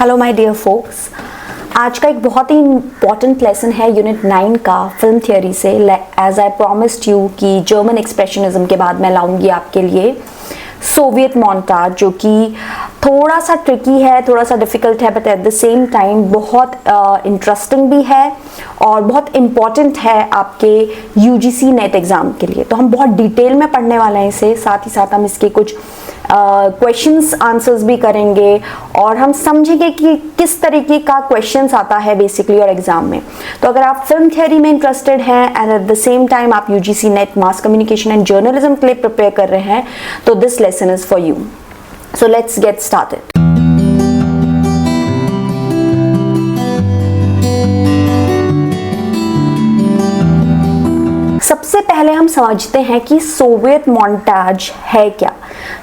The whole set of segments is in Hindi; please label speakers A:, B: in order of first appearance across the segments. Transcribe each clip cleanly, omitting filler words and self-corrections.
A: हेलो माय डियर फोक्स, आज का एक बहुत ही इम्पॉर्टेंट लेसन है यूनिट 9 का फिल्म थियोरी से। एज आई प्रॉमिस्ड यू कि जर्मन एक्सप्रेशनिज्म के बाद मैं लाऊंगी आपके लिए सोवियत मोन्टाज, जो कि थोड़ा सा ट्रिकी है, थोड़ा सा डिफिकल्ट है, but at the same time बहुत इंटरेस्टिंग भी है और बहुत इम्पॉर्टेंट है आपके यूजीसी नेट एग्जाम के लिए। तो हम बहुत डिटेल में पढ़ने वाले हैं इसे, साथ ही साथ हम इसके कुछ क्वेश्चंस आंसर्स भी करेंगे और हम समझेंगे कि किस तरीके का क्वेश्चंस आता है बेसिकली और एग्जाम में। तो अगर आप फिल्म थियोरी में इंटरेस्टेड हैं and at the same time आप UGC NET mass communication and journalism के लिए प्रिपेयर कर रहे हैं, तो this lesson is for you. So let's get started. सबसे पहले हम समझते हैं कि सोवियत मोन्टाज है क्या।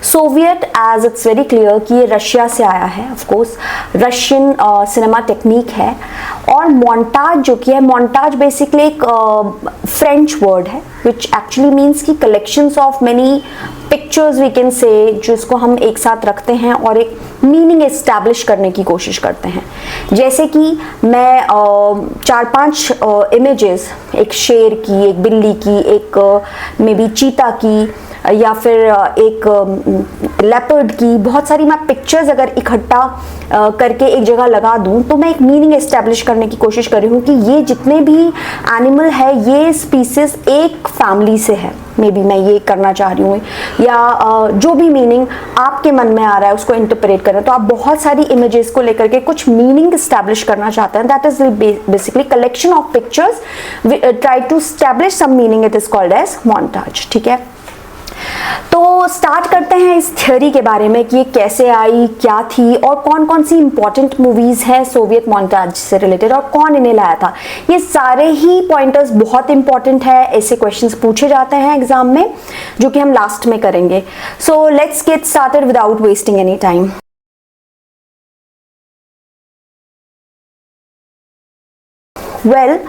A: Soviet as it's very clear कि ये रशिया से आया है, of course Russian cinema technique है। और मोन्टाज जो कि है, मोन्टाज बेसिकली एक फ्रेंच वर्ड है विच एक्चुअली मीन्स कि collections of many pictures we can say, जिसको हम एक साथ रखते हैं और एक मीनिंग एस्टैब्लिश करने की कोशिश करते हैं। जैसे कि मैं 4-5 इमेजेस, एक शेर की, एक बिल्ली की, एक मे बी चीता की या फिर एक लेपर्ड की, बहुत सारी मैं पिक्चर्स अगर इकट्ठा करके एक जगह लगा दूं तो मैं एक मीनिंग एस्टैब्लिश करने की कोशिश कर रही हूँ कि ये जितने भी एनिमल है ये स्पीसीज एक फैमिली से है। मे बी मैं ये करना चाह रही हूँ, या जो भी मीनिंग आपके मन में आ रहा है उसको इंटरप्रेट करना। तो आप बहुत सारी इमेजेस को लेकर के कुछ मीनिंग एस्टैब्लिश करना चाहते हैं, that is basically collection of pictures try to establish some meaning, it is called as montage. ठीक है, तो स्टार्ट करते हैं इस थ्योरी के बारे में कि ये कैसे आई, क्या थी और कौन कौन सी इंपॉर्टेंट मूवीज हैं सोवियत मोन्टाज से रिलेटेड और कौन इन्हें लाया था। ये सारे ही पॉइंटर्स बहुत इंपॉर्टेंट है, ऐसे क्वेश्चंस पूछे जाते हैं एग्जाम में, जो कि हम लास्ट में करेंगे। सो let's get started without wasting any time. Well,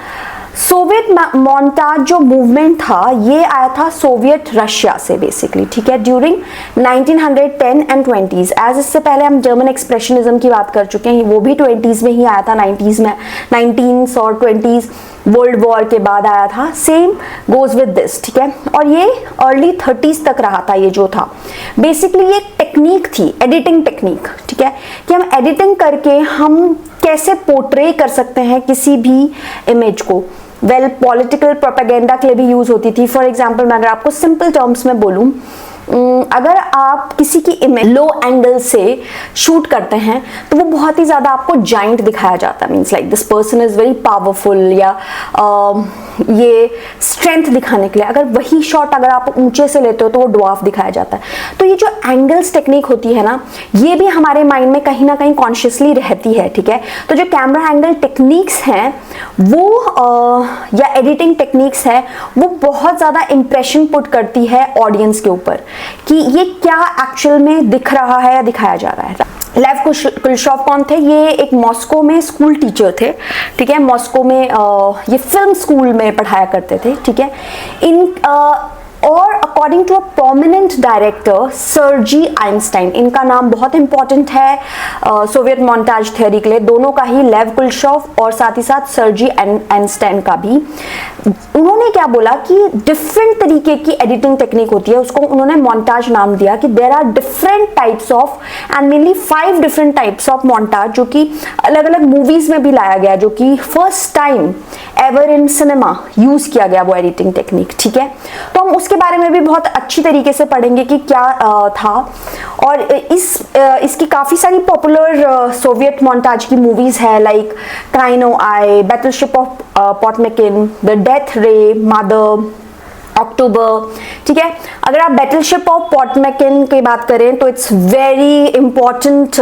A: Soviet montage जो मूवमेंट था ये आया था सोवियत रशिया से बेसिकली। ठीक है, ड्यूरिंग 1910 एंड 20s। एज इससे पहले हम जर्मन एक्सप्रेशनिज्म की बात कर चुके हैं, वो भी 20s में ही आया था, 90s में, 19s और 20s वर्ल्ड वॉर के बाद आया था। Same goes with this. ठीक है, और ये अर्ली 30s तक रहा था। ये जो था बेसिकली ये टेक्निक थी, एडिटिंग टेक्निक। ठीक है, कि हम एडिटिंग करके हम कैसे पोर्ट्रे कर सकते हैं किसी भी इमेज को। वेल, पॉलिटिकल प्रोपेगेंडा के लिए भी यूज होती थी। फॉर एग्जाम्पल मैं अगर आपको सिंपल टर्म्स में बोलूं, अगर आप किसी की इमेज लो एंगल से शूट करते हैं तो वो बहुत ही ज्यादा आपको जाइंट दिखाया जाता है, means like this person is very powerful, या ये स्ट्रेंथ दिखाने के लिए। अगर वही शॉट अगर आप ऊंचे से लेते हो तो वो ड्वार्फ दिखाया जाता है। तो ये जो एंगल्स टेक्निक होती है ना, ये भी हमारे माइंड में कहीं ना कहीं कॉन्शियसली रहती है। ठीक है, तो जो कैमरा एंगल टेक्निक्स हैं वो या एडिटिंग टेक्निक्स है वो बहुत ज्यादा इंप्रेशन पुट करती है ऑडियंस के ऊपर कि ये क्या एक्चुअल में दिख रहा है या दिखाया जा रहा है। लेव कुलशॉव कौन थे? ये एक मॉस्को में स्कूल टीचर थे। ठीक है, मॉस्को में ये फिल्म स्कूल में पढ़ाया करते थे। ठीक है, और according to a prominent director Sergei Eisenstein, इनका नाम बहुत इंपॉर्टेंट है सोवियत मोन्टाज थ्योरी के लिए, दोनों का ही, लेव कुलशॉव और साथ ही साथ सर्जी आइंस्टाइन का भी। उन्होंने क्या बोला कि डिफरेंट तरीके की एडिटिंग टेक्निक होती है, उसको उन्होंने मोन्टाज नाम दिया कि there are different types of and mainly 5 different types of montage, जो कि अलग अलग मूवीज में भी लाया गया, जो कि first time ever in cinema use किया गया वो एडिटिंग टेक्निक। ठीक है, तो हम उसके बारे में भी बहुत अच्छी तरीके से पढ़ेंगे कि क्या था। और इसकी काफी सारी पॉपुलर सोवियत मोन्टाज की मूवीज है, like kino eye, battleship of Potemkin, the death ray, mother, October. ठीक है, अगर आप बैटलशिप ऑफ पोटमेकिन की बात करें तो इट्स वेरी इंपॉर्टेंट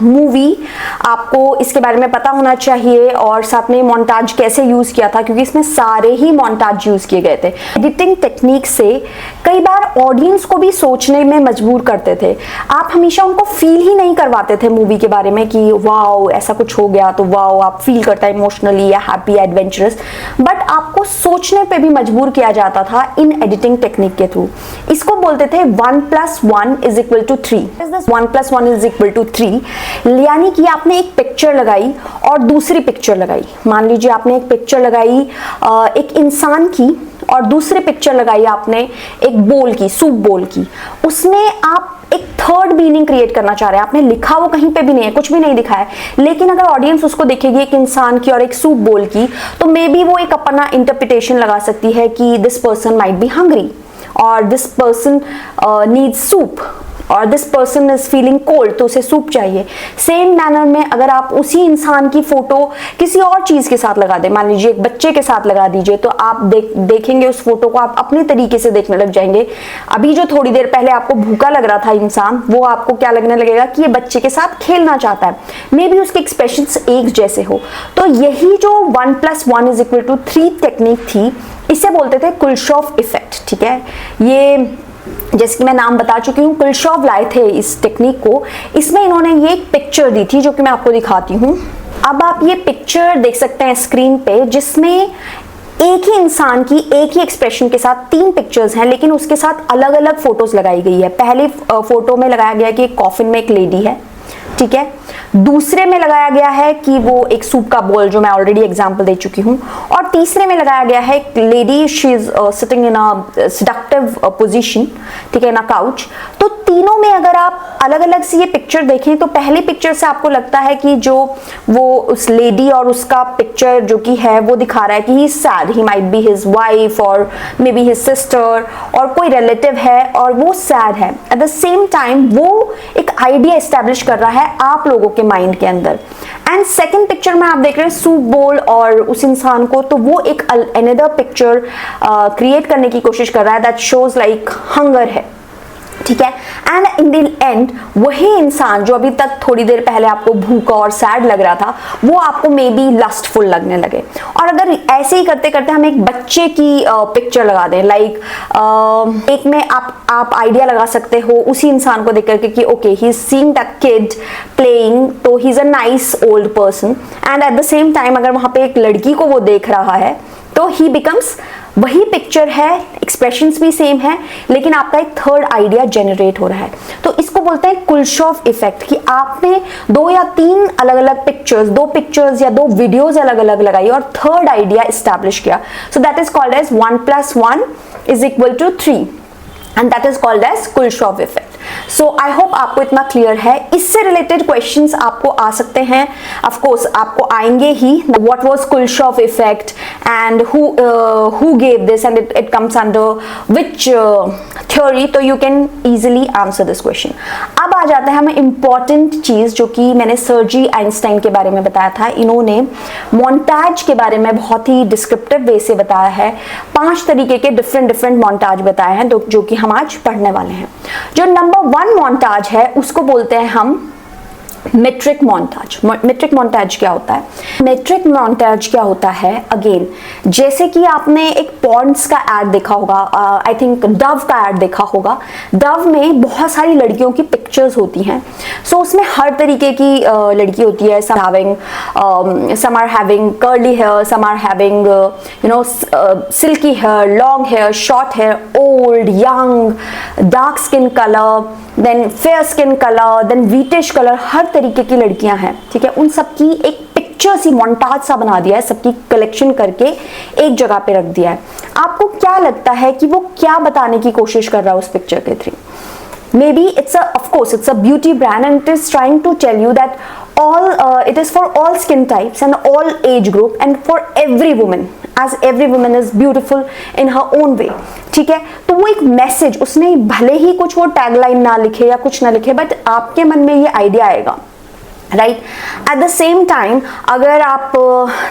A: मूवी, आपको इसके बारे में पता होना चाहिए। और साथ में मोन्टाज कैसे यूज किया था, क्योंकि इसमें सारे ही मोन्टाज यूज किए गए थे। एडिटिंग टेक्निक से कई बार ऑडियंस को भी सोचने में मजबूर करते थे। आप हमेशा उनको फील ही नहीं करवाते थे मूवी के बारे में कि वाओ ऐसा कुछ हो गया तो वाओ आप फील करता है इमोशनली या हैप्पी एडवेंचरस, बट आपको सोचने पे भी मजबूर किया जाता था इन एडिटिंग टेक्निक के थ्रू। इसको बोलते थे 1+1 is equal to 3। 1+1 is equal to 3 यानी कि आपने एक पिक्चर लगाई और दूसरी पिक्चर लगाई। मान लीजिए आपने एक पिक्चर लगाई एक इंसान की और दूसरी पिक्चर लगाई आपने एक बोल की, सूप बोल की। उसमें आप एक थर्ड मीनिंग क्रिएट करना चाह रहे हैं। आपने लिखा वो कहीं पे भी नहीं है, कुछ भी नहीं दिखा है, लेकिन अगर ऑडियंस उसको देखेगी एक इंसान की और एक सूप बोल की, तो मे बी वो एक अपना इंटरप्रिटेशन लगा सकती है कि this person might be hungry और दिस पर्सन नीड्स सूप और this person is feeling cold, तो उसे सूप चाहिए। सेम मैनर में अगर आप उसी इंसान की फोटो किसी और चीज के साथ लगा दें, मान लीजिए एक बच्चे के साथ लगा दीजिए, तो आप देखेंगे उस फोटो को, आप अपने तरीके से देखने लग जाएंगे। अभी जो थोड़ी देर पहले आपको भूखा लग रहा था इंसान, वो आपको क्या लगने लगेगा कि ये बच्चे के साथ खेलना चाहता है। मे बी उसके एक्सप्रेशंस एक जैसे हो। तो यही जो 1+1 इज इक्वल टू 3 टेक्निक थी, इसे बोलते थे कुलशॉफ इफेक्ट। ठीक है, ये जैसे कि मैं नाम बता चुकी हूँ, कुलशॉफ लाए थे इस टेक्निक को। इसमें इन्होंने ये एक पिक्चर दी थी जो कि मैं आपको दिखाती हूँ। अब आप ये पिक्चर देख सकते हैं स्क्रीन पे, जिसमें एक ही इंसान की एक ही एक्सप्रेशन के साथ 3 पिक्चर्स हैं, लेकिन उसके साथ अलग अलग फोटोज लगाई गई है। पहले फोटो में लगाया गया कि एक कॉफिन में एक लेडी है, ठीक है। दूसरे में लगाया गया है कि वो एक सूप का बोल, जो मैं ऑलरेडी एग्जांपल दे चुकी हूँ। और तीसरे में लगाया गया है एक lady, she is sitting in a seductive position, ठीक है, ना काउच। तो तीनों में अगर आप अलग अलग से ये पिक्चर देखें, तो पहली पिक्चर से आपको लगता है कि जो वो उस लेडी और उसका पिक्चर जो कि है वो दिखा रहा है कि he is sad, he might be his wife और मे बी हिज सिस्टर और कोई रिलेटिव है और वो सैड है। एट द सेम टाइम वो एक आइडिया एस्टेब्लिश कर रहा है आप लोगों के माइंड के अंदर। एंड सेकंड पिक्चर में आप देख रहे हैं सूप बोल और उस इंसान को, तो वो एक अनदर पिक्चर क्रिएट करने की कोशिश कर रहा है दैट शोज लाइक हंगर है, ठीक है। एंड इन द एंड वही इंसान जो अभी तक थोड़ी देर पहले आपको भूखा और सैड लग रहा था, वो आपको मे बी लस्टफुल लगने लगे। और अगर ऐसे ही करते करते हम एक बच्चे की पिक्चर लगा दें, लाइक एक में आप आइडिया लगा सकते हो उसी इंसान को देख करके कि okay he is seeing that kid playing, तो he is a nice old person. And at the same time अगर वहां पे एक लड़की को वो देख रहा है, तो ही बिकम्स, वही पिक्चर है, एक्सप्रेशंस भी सेम है, लेकिन आपका एक थर्ड आइडिया जनरेट हो रहा है। तो इसको बोलते हैं कुलशॉफ इफेक्ट, कि आपने 2 या 3 अलग अलग पिक्चर्स, 2 पिक्चर्स या 2 वीडियोस अलग अलग लगाई और थर्ड आइडिया एस्टैब्लिश किया। So that is called as 1+1 is equal to 3 and that is called as Kuleshov effect. So I hope आपको इतना क्लियर है। इससे रिलेटेड क्वेश्चंस आपको आ सकते हैं, ऑफ कोर्स आपको आएंगे ही। What was Kuleshov effect and who gave this and it comes under which theory, तो you can easily answer this question. अब आ जाते हैं हमें इंपॉर्टेंट चीज, जो कि मैंने सर्जी आइंस्टाइन के बारे में बताया था। इन्होंने मोन्टाज के बारे में बहुत ही डिस्क्रिप्टिव वे से बताया है। 5 तरीके के डिफरेंट मोन्टाज बताए हैं जो कि हम आज पढ़ने वाले हैं। जो नंबर 1 मोन्टाज है उसको बोलते हैं हम मेट्रिक मोन्टाज। मेट्रिक मोन्टाज क्या होता है? मेट्रिक मोन्टाज क्या होता है, अगेन जैसे कि आपने एक पॉन्ड्स का ऐड देखा होगा, आई थिंक डव का ऐड देखा होगा। डव में बहुत सारी लड़कियों की पिक्चर्स होती हैं। सो उसमें हर तरीके की लड़की होती है। Some are having curly hair, some are having silky hair, long hair, short hair, old, young, dark skin colour, then fair skin colour, then wheatish colour, हर तरीके की लड़कियां हैं, ठीक है। उन सबकी एक पिक्चर सी मोन्टाज सा बना दिया है, सबकी कलेक्शन करके एक जगह पे रख दिया है। आपको क्या लगता है कि वो क्या बताने की कोशिश कर रहा है उस पिक्चर के through? Maybe of course it's a beauty brand and it is trying to tell you that it is for all skin types and all age group and for every woman, as every woman is beautiful in her own way, ठीक है। तो वो एक मैसेज, उसने भले ही कुछ वो टैगलाइन ना लिखे या कुछ ना लिखे, बट आपके मन में ये आइडिया आएगा, right. Eight the same time अगर आप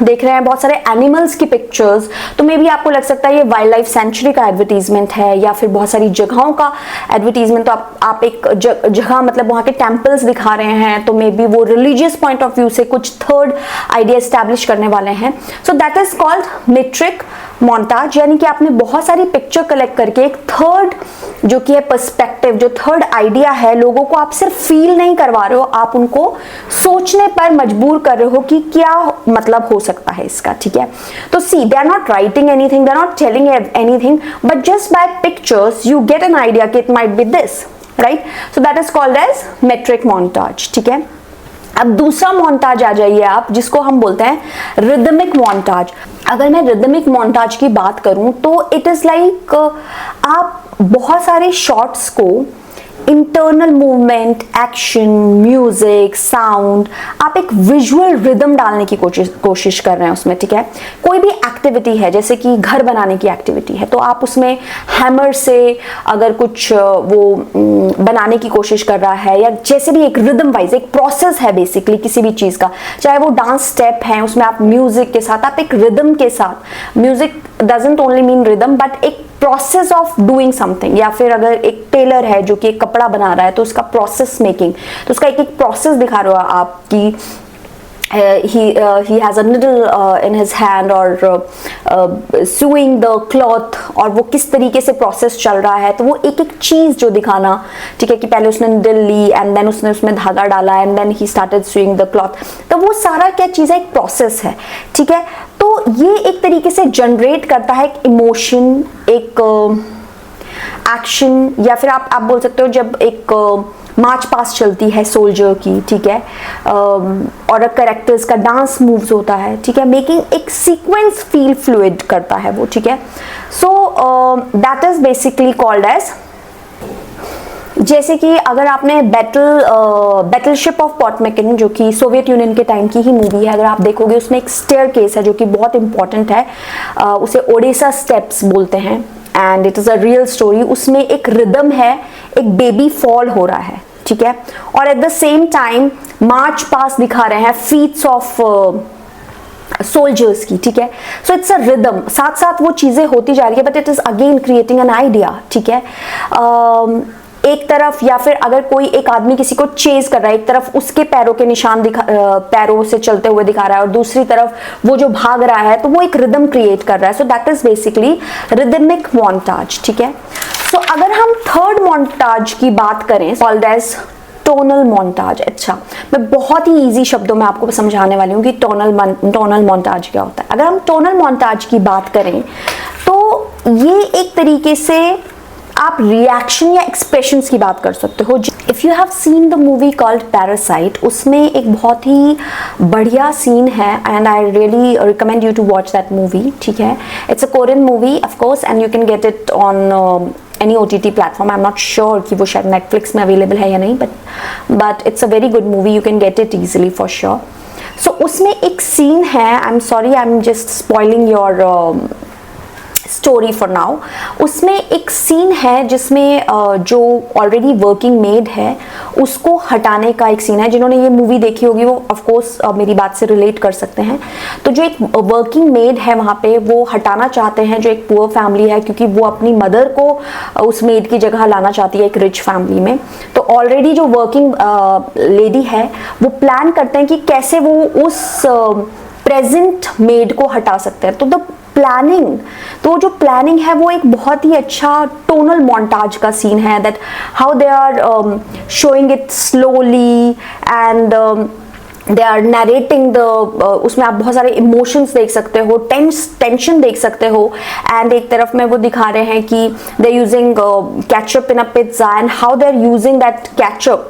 A: देख रहे हैं बहुत सारे एनिमल्स की पिक्चर्स, तो मे बी आपको लग सकता है ये वाइल्ड लाइफ सेंचुरी का एडवर्टीजमेंट है या फिर बहुत सारी जगहों का एडवर्टीजमेंट। तो आप एक जगह मतलब वहाँ के टेम्पल्स दिखा रहे हैं, तो मे बी वो रिलीजियस पॉइंट ऑफ व्यू से कुछ थर्ड आइडिया एस्टैब्लिश करने वाले हैं। So that is called metric montage, यानी कि आपने बहुत सारी पिक्चर कलेक्ट करके एक थर्ड जो कि है पर्सपेक्टिव, जो थर्ड आइडिया है, लोगों को आप सिर्फ फील नहीं करवा रहे हो, आप उनको सोचने पर मजबूर कर रहे हो कि क्या मतलब हो सकता है इसका, ठीक है। तो see, they are not writing anything, they are not telling anything, but just by pictures you get an idea कि it might be this, right. So that is called as metric montage, ठीक है। अब दूसरा मोन्टाज आ जाइए आप, जिसको हम बोलते हैं रिदमिक मोन्टाज। अगर मैं रिदमिक मोन्टाज की बात करूं तो इट इज लाइक आप बहुत सारे शॉट्स को internal movement, action, music, sound, आप एक विजुअल रिदम डालने की कोशिश कर रहे हैं उसमें, ठीक है। कोई भी एक्टिविटी है, जैसे कि घर बनाने की एक्टिविटी है, तो आप उसमें हैमर से अगर कुछ वो बनाने की कोशिश कर रहा है, या जैसे भी एक रिदम वाइज एक प्रोसेस है बेसिकली किसी भी चीज का, चाहे वो डांस स्टेप है, उसमें आप म्यूजिक के साथ, आप एक रिदम के साथ, music doesn't only mean rhythm but एक प्रोसेस ऑफ डूइंग समथिंग, या फिर अगर एक टेलर है जो कि एक कपड़ा बना रहा है तो उसका प्रोसेस मेकिंग, तो उसका एक एक प्रोसेस दिखा रहा हो आप कि he has a needle in his hand और sewing the cloth, और वो किस तरीके से प्रोसेस चल रहा है, तो वो एक एक चीज जो दिखाना, ठीक है, कि पहले उसने निडल ली एंड देन उसने उसमें धागा डाला and then he started sewing the cloth, तो वो सारा क्या चीज है, एक प्रोसेस है, ठीक है। तो ये एक तरीके से जनरेट करता है एक इमोशन, एक एक्शन, या फिर आप बोल सकते हो जब एक मार्च पास चलती है सोल्जर की, ठीक है, और कैरेक्टर्स का डांस मूव्स होता है, ठीक है, मेकिंग एक सीक्वेंस फील फ्लूइड करता है वो, ठीक है। So that is basically called as, जैसे कि अगर आपने बैटलशिप ऑफ पोटमेकिन, जो कि सोवियत यूनियन के टाइम की ही मूवी है, अगर आप देखोगे उसमें एक स्टेयर केस है जो कि बहुत इंपॉर्टेंट है, उसे ओडेसा स्टेप्स बोलते हैं and it is a real story. उसमें एक रिदम है, एक बेबी फॉल हो रहा है, ठीक है, और eight the same time march past दिखा रहे हैं, फीट्स ऑफ सोल्जर्स की, ठीक है। सो इट्स अ रिदम, साथ साथ वो चीजें होती जा रही है, but it is again creating an idea, ठीक है। एक तरफ, या फिर अगर कोई एक आदमी किसी को चेज कर रहा है, एक तरफ उसके पैरों के निशान पैरों से चलते हुए दिखा रहा है, और दूसरी तरफ वो जो भाग रहा है, तो वो एक रिदम क्रिएट कर रहा है। So that is basically rhythmic montage, ठीक है। सो अगर हम थर्ड मोन्टाज की बात करें, कॉल्ड एज टोनल मोन्टाज। अच्छा, मैं बहुत ही इजी शब्दों में आपको समझाने वाली हूँ कि टोनल मोन्टाज क्या होता है। अगर हम टोनल मोन्टाज की बात करें तो ये एक तरीके से आप रिएक्शन या एक्सप्रेशंस की बात कर सकते हो। If you have seen the movie called Parasite, उसमें एक बहुत ही बढ़िया सीन है and I really recommend you to watch that movie, ठीक है। It's a Korean movie of course and you can get it on any OTT platform. I'm not sure कि वो शायद Netflix में available है या नहीं, but it's a very good movie. You can get it easily for sure. So उसमें एक scene है, I'm sorry, I'm just spoiling your story for now. उसमें एक सीन है जिसमें जो ऑलरेडी वर्किंग मेड है उसको हटाने का एक सीन है। जिन्होंने ये मूवी देखी होगी वो ऑफ कोर्स मेरी बात से रिलेट कर सकते हैं। तो जो एक वर्किंग मेड है वहाँ पे, वो हटाना चाहते हैं जो एक पुअर फैमिली है, क्योंकि वो अपनी मदर को उस मेड की जगह लाना चाहती है एक रिच फैमिली में। तो ऑलरेडी जो वर्किंग लेडी है वो प्लान करते हैं कि कैसे वो उस प्रेजेंट मेड को हटा सकते हैं। तो जो प्लानिंग है वो एक बहुत ही अच्छा टोनल मोन्टाज का सीन है, that how they are showing it slowly and they are narrating the, उसमें आप बहुत सारे इमोशंस देख सकते हो, टेंशन देख सकते हो। एंड एक तरफ में वो दिखा रहे हैं कि they are using ketchup in a pizza and how they are using that ketchup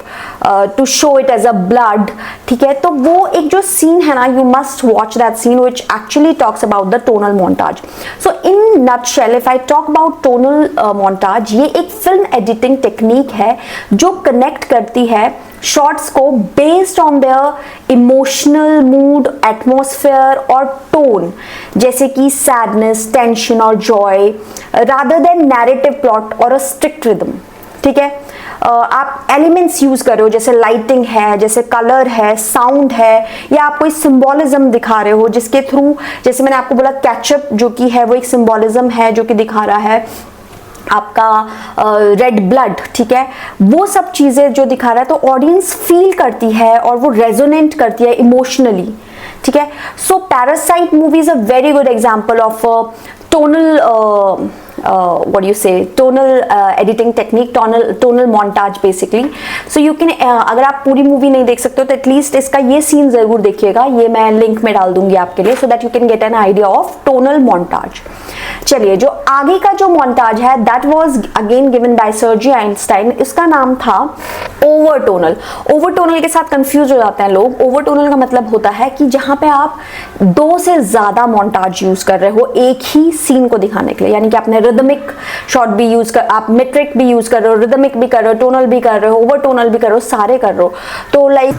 A: to show it as a blood, ठीक है। तो वो एक जो सीन है ना, you must watch that scene which actually talks about the tonal montage. So in nutshell if I talk about tonal montage, ये एक फिल्म एडिटिंग टेक्निक है जो कनेक्ट करती है शॉट्स को based on their emotional mood, atmosphere और टोन, जैसे कि सैडनेस, टेंशन और Joy, rather than narrative plot और अ स्ट्रिक्ट रिदम, ठीक है। आप एलिमेंट्स यूज कर रहे हो, जैसे लाइटिंग है, जैसे कलर है, साउंड है, या आप कोई सिंबोलिज्म दिखा रहे हो जिसके थ्रू, जैसे मैंने आपको बोला केचप जो कि है वो एक सिंबोलिज्म है जो कि दिखा रहा है आपका रेड ब्लड, ठीक है। वो सब चीजें जो दिखा रहा है तो ऑडियंस फील करती है और वो रेजोनेट करती है इमोशनली, ठीक है। So parasite movie is a very good example of tonal what do you say, tonal editing technique, tonal montage basically. So you can अगर आप पूरी मूवी नहीं देख सकते हो तो एटलीस्ट इसका ये सीन जरूर देखिएगा, ये मैं लिंक में डाल दूंगी आपके लिए, so that you can get an idea of tonal montage. चलिए, जो आगे का जो montage है that was again given by Sergey Einstein. इसका नाम था ओवरटोनल. ओवरटोनल के साथ कंफ्यूज हो जाते हैं लोग. ओवरटोनल का मतलब होता है कि जहां पे आप 2 से ज्यादा montage यूज कर रहे हो एक ही सीन को दिखाने के लिए, यानी कि आपने रिदमिक शॉट भी यूज कर, आप मेट्रिक भी यूज कर रहे हो, रिदमिक भी कर रहे हो, टोनल भी कर रहे हो, ओवरटोनल भी कर रहे हो, सारे कर रहे हो. तो लाइक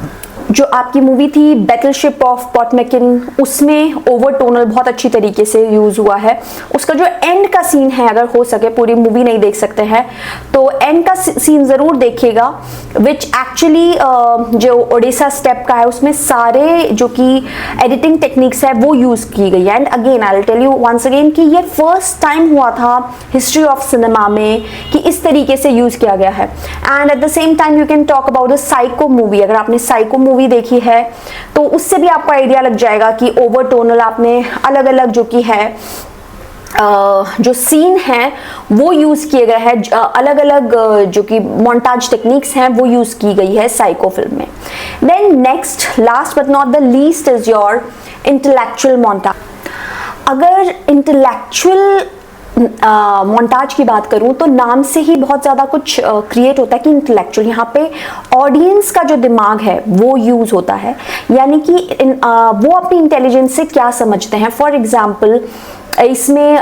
A: जो आपकी मूवी थी बैटलशिप ऑफ पोटमेकिन, उसमें ओवरटोनल बहुत अच्छी तरीके से यूज हुआ है. उसका जो एंड का सीन है, अगर हो सके पूरी मूवी नहीं देख सकते हैं तो एंड का सीन जरूर देखिएगा, विच एक्चुअली जो ओडिशा स्टेप का है उसमें सारे जो कि एडिटिंग टेक्निक्स है वो यूज की गई है. And again I will tell you once again कि ये फर्स्ट टाइम हुआ था हिस्ट्री ऑफ सिनेमा में कि इस तरीके से यूज किया गया है. And at the same time you can talk about the psycho movie. अगर आपने साइको मूवी देखी है तो उससे भी आपको आइडिया लग जाएगा कि ओवरटोनल आपने अलग अलग जो कि है जो सीन है वो यूज किए गए हैं, अलग अलग जो कि मोन्टाज टेक्निक्स हैं वो यूज की गई है साइको फिल्म में. Then next, last but not the least, is your intellectual montage. अगर इंटेलेक्चुअल मोन्टाज की बात करूं तो नाम से ही बहुत ज़्यादा कुछ क्रिएट होता है कि इंटेलेक्चुअल. यहाँ पे ऑडियंस का जो दिमाग है वो यूज़ होता है, यानी कि वो अपनी इंटेलिजेंस से क्या समझते हैं. फॉर एग्जाम्पल इसमें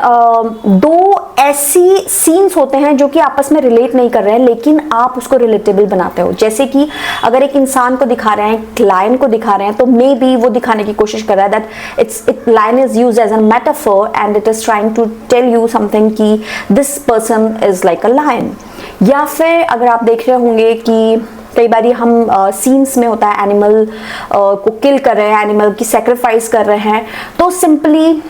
A: 2 ऐसी सीन्स होते हैं जो कि आपस में रिलेट नहीं कर रहे हैं लेकिन आप उसको रिलेटेबल बनाते हो. जैसे कि अगर एक इंसान को दिखा रहे हैं, एक लायन को दिखा रहे हैं, तो मे बी वो दिखाने की कोशिश कर रहा है that lion is used as a metaphor and it is trying to tell you something कि this person is like a lion. या फिर अगर आप देख रहे होंगे कि कई बार हम सीन्स में होता है एनिमल को किल कर रहे हैं, एनिमल की सेक्रीफाइस कर रहे हैं, तो सिंपली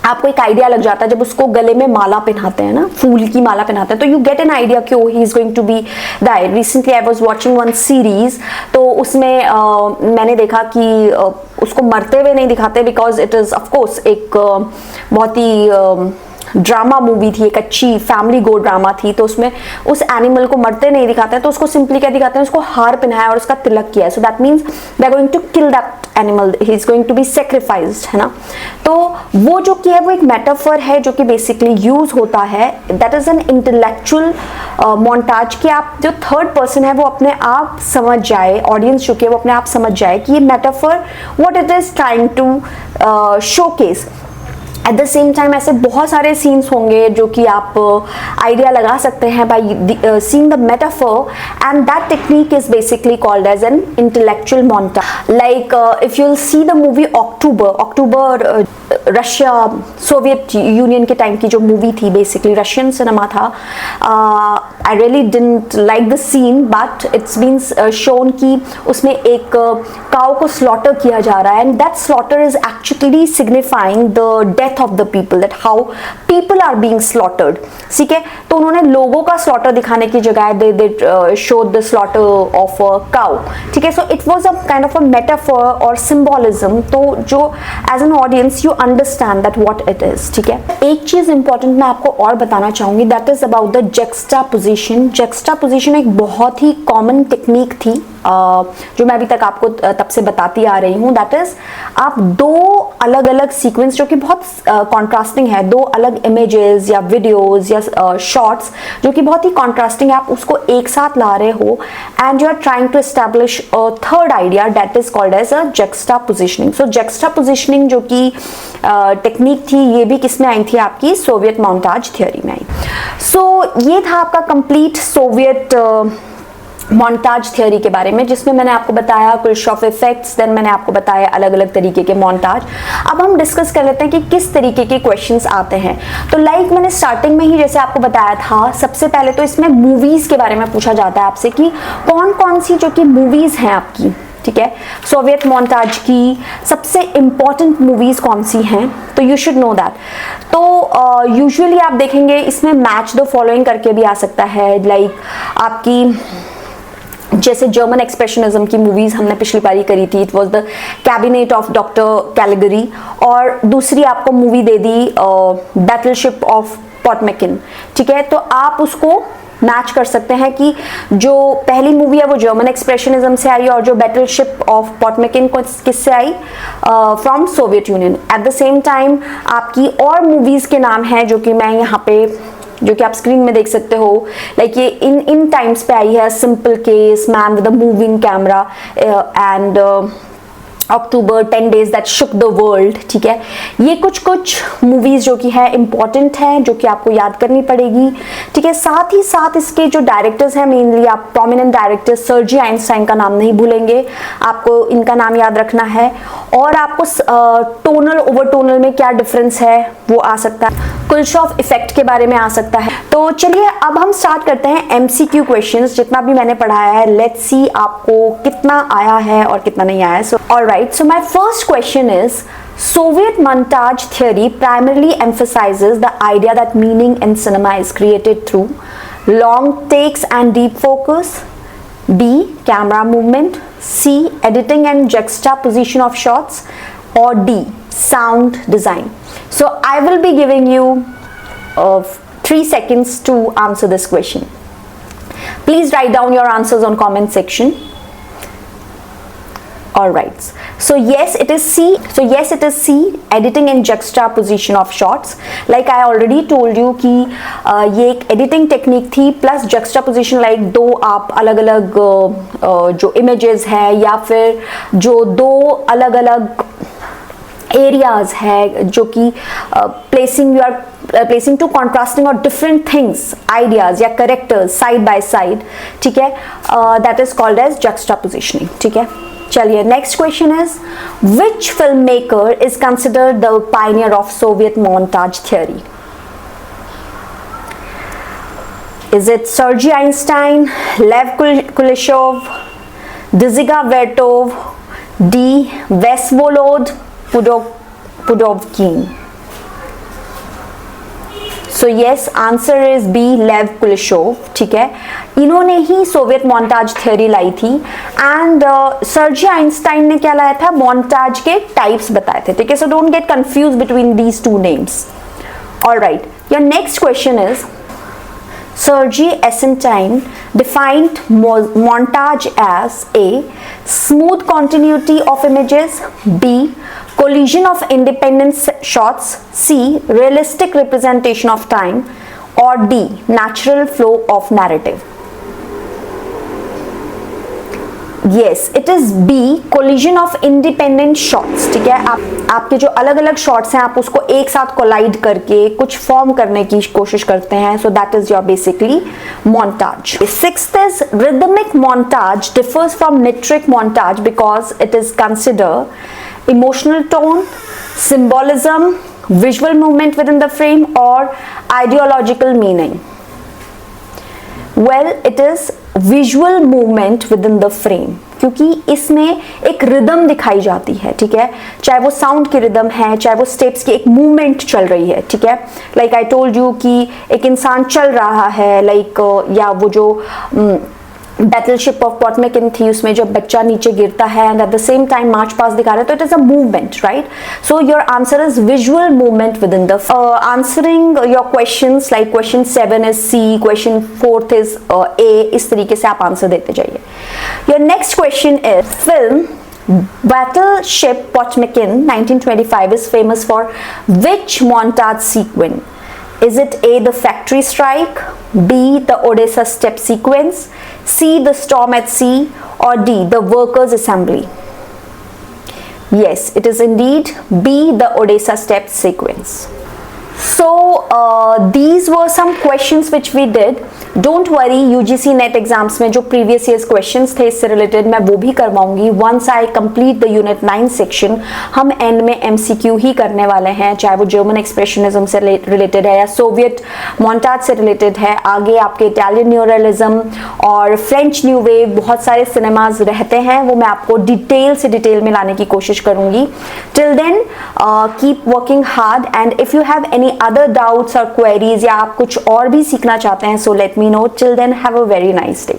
A: आपको एक आइडिया लग जाता है जब उसको गले में माला पहनाते हैं ना, फूल की माला पहनाते हैं, तो यू गेट एन आइडिया कि he is going to be die. Recently I was watching one series, तो उसमें मैंने देखा कि उसको मरते हुए नहीं दिखाते because it is of course एक बहुत ही ड्रामा मूवी थी, एक अच्छी फैमिली गो ड्रामा थी, तो उसमें उस एनिमल को मरते नहीं दिखाते हैं, तो उसको सिंपली क्या दिखाते हैं, उसको हार पहनाया और उसका तिलक किया है. So that means they are going to kill that animal, he is going to be sacrificed, है ना. तो वो जो कि है वो एक मेटाफर है जो कि बेसिकली यूज होता है. That is an intellectual montage कि आप जो थर्ड पर्सन है वो अपने आप समझ जाए, ऑडियंस जो कि है वो अपने आप समझ जाए कि ये metaphor what it is trying to showcase. At the same time ऐसे बहुत सारे सीन्स होंगे जो कि आप आइडिया लगा सकते हैं by seeing the metaphor, and that technique is basically called as an intellectual montage. Like if you will see the movie October, Russia Soviet Union के टाइम की जो मूवी थी, बेसिकली रशियन सिनेमा था. I really didn't like the scene but it's been shown कि उसमें एक काउ को स्लॉटर किया जा रहा है, and that slaughter is actually signifying the death of the people, that how people are being slaughtered. ठीक है, तो उन्होंने लोगों का स्लॉटर दिखाने की जगह they showed the slaughter of a cow. ठीक है, so it was a kind of a metaphor or symbolism. तो जो as an audience you understand that what it is. ठीक है, एक चीज इंपॉर्टेंट मैं आपको और बताना चाहूंगी, that is about the juxtaposition. Juxtaposition एक बहुत ही कॉमन टेक्निक थी जो मैं अभी तक आपको तब से बताती आ रही हूँ. दैट इज आप 2 अलग अलग सीक्वेंस जो कि बहुत कॉन्ट्रास्टिंग है, 2 अलग इमेजेस या वीडियोस या शॉट्स जो कि बहुत ही कॉन्ट्रास्टिंग है, आप उसको एक साथ ला रहे हो and you are trying to establish a third idea that is called as a juxtapositioning. So juxtapositioning जो कि टेक्निक थी ये भी किस में आई थी, आपकी सोवियत मोन्टाज थियोरी में आई. सो ये था आपका कंप्लीट सोवियत मोन्टाज थियोरी के बारे में, जिसमें मैंने आपको बताया क्रिश्चॉफ इफेक्ट्स, देन मैंने आपको बताया अलग अलग तरीके के मोन्टाज. अब हम डिस्कस कर लेते हैं कि किस तरीके के क्वेश्चंस आते हैं. तो लाइक मैंने स्टार्टिंग में ही जैसे आपको बताया था, सबसे पहले तो इसमें मूवीज के बारे में पूछा जाता है आपसे कि कौन कौन सी जो कि मूवीज हैं आपकी. ठीक है, सोवियत मोन्टाज की सबसे इंपॉर्टेंट मूवीज कौन सी हैं, तो यू शुड नो दैट. तो यूजुअली आप देखेंगे इसमें मैच द फॉलोइंग करके भी आ सकता है, लाइक आपकी जैसे जर्मन एक्सप्रेशनिज्म की मूवीज हमने पिछली बारी करी थी, it was the cabinet of doctor Caligari, और दूसरी आपको मूवी दे दी बैटलशिप ऑफ पोटमेकिन, ठीक है। तो आप उसको मैच कर सकते हैं कि जो पहली मूवी है वो जर्मन एक्सप्रेशनिज्म से आई और जो बैटलशिप ऑफ पोटमेकिन किससे आई, from Soviet Union. At the same time आपकी और मूवीज के नाम हैं जो कि मैं यहाँ पे, जो कि आप स्क्रीन में देख सकते हो, लाइक ये इन टाइम्स पे आई है, simple case, man with a moving camera and October, 10 days that shook the world, ठीक है। ये कुछ मूवीज जो कि है इंपॉर्टेंट है, जो कि आपको याद करनी पड़ेगी, ठीक है। साथ ही साथ इसके जो डायरेक्टर्स हैं, मेनली आप प्रोमिनेंट डायरेक्टर्स सर्जी आइंस्टाइन का नाम नहीं भूलेंगे, आपको इनका नाम याद रखना है। और आपको टोनल ओवरटोनल में क्या डिफरेंस है वो आ सकता है, कुलशॉफ इफेक्ट के बारे में आ सकता है। तो चलिए अब हम स्टार्ट करते हैं एमसीक्यू क्वेश्चंस, जितना भी मैंने पढ़ाया है लेट्स सी आपको कितना आया है और कितना नहीं आया है। So alright, so my first question is, Soviet montage theory primarily emphasizes the idea that meaning in cinema is created through long takes and deep focus, B, camera movement, C, editing and juxtaposition of shots, or D, sound design. So I will be giving you 3 seconds to answer this question. Please write down your answers on comment section. All right, so yes it is C. So yes it is C, editing and juxtaposition of shots. Like I already told you कि ये एक editing technique थी plus juxtaposition, like दो आप अलग अलग जो images है या फिर जो दो अलग अलग areas है जो कि placing two contrasting or different things, ideas या characters side by side, ठीक है, that is called as juxtapositioning, ठीक है। चलिए next question is, which film maker is considered the pioneer of Soviet montage theory? Is it Sergei Eisenstein, Lev Kuleshov, Dziga Vertov, D Vsevolod Pudovkin? So yes, answer is B, Lev Kuleshov, ठीक है। इन्होंने ही सोवियत मोन्टाज थ्योरी लाई थी एंड सर्जी आइंस्टाइन ने क्या लाया था, मोन्टाज के टाइप्स बताए थे, ठीक है। So don't get confuse between these two names. Alright, your next question is, Sergei Eisenstein defined montage as A, smooth continuity of images, B, collision of independent shots, C, realistic representation of time, or D, natural flow of narrative? Yes, it is B, collision of independent shots, ठीक है। आपके जो अलग अलग शॉट्स हैं आप उसको एक साथ कोलाइड करके कुछ फॉर्म करने की कोशिश करते हैं, so that is your basically montage. Sixth is, rhythmic montage differs from metric montage because it is considered emotional tone, symbolism, visual movement within the frame, or ideological meaning. Well, it is visual movement with in the frame, क्योंकि इसमें एक रिदम दिखाई जाती है, ठीक है, चाहे वो साउंड की रिदम है, चाहे वो स्टेप्स की एक मूवमेंट चल रही है, ठीक है। लाइक आई टोल्ड यू कि एक इंसान चल रहा है, लाइक या वो जो बैटलशिप ऑफ पोटमेकिन थी उसमें जब बच्चा नीचे गिरता है and at the same time march past दिखा रहे हैं, तो it is a movement, right. So your answer is visual movement with in the answering your questions, like question 7 is C, question 4 is A, इस तरीके से आप आंसर देते जाइए। Your next question is, film Battleship Potemkin 1925 is famous for which montage sequence? Is it A, the factory strike, B, the Odessa step sequence, C, the storm at sea, or D, the workers assembly? Yes, it is indeed B, the Odessa step sequence. So these were some questions which we did. Don't worry, UGC net exams में जो प्रीवियस ईयर्स क्वेश्चंस थे इससे रिलेटेड मैं वो भी करवाऊंगी। Once I complete the unit 9 section, हम एंड में एमसीक्यू ही करने वाले हैं, चाहे वो जर्मन एक्सप्रेशनिज्म से रिलेटेड है या सोवियत मोन्टाज से रिलेटेड है। आगे आपके इटालियन न्यूरलिज्म और फ्रेंच न्यू वेव, बहुत सारे सिनेमाज रहते हैं, वो मैं आपको डिटेल से डिटेल में लाने की कोशिश करूंगी। Till then keep working hard and if you have any other doubts or queries या आप कुछ और भी सीखना चाहते हैं, so let me know. Till then, have a very nice day.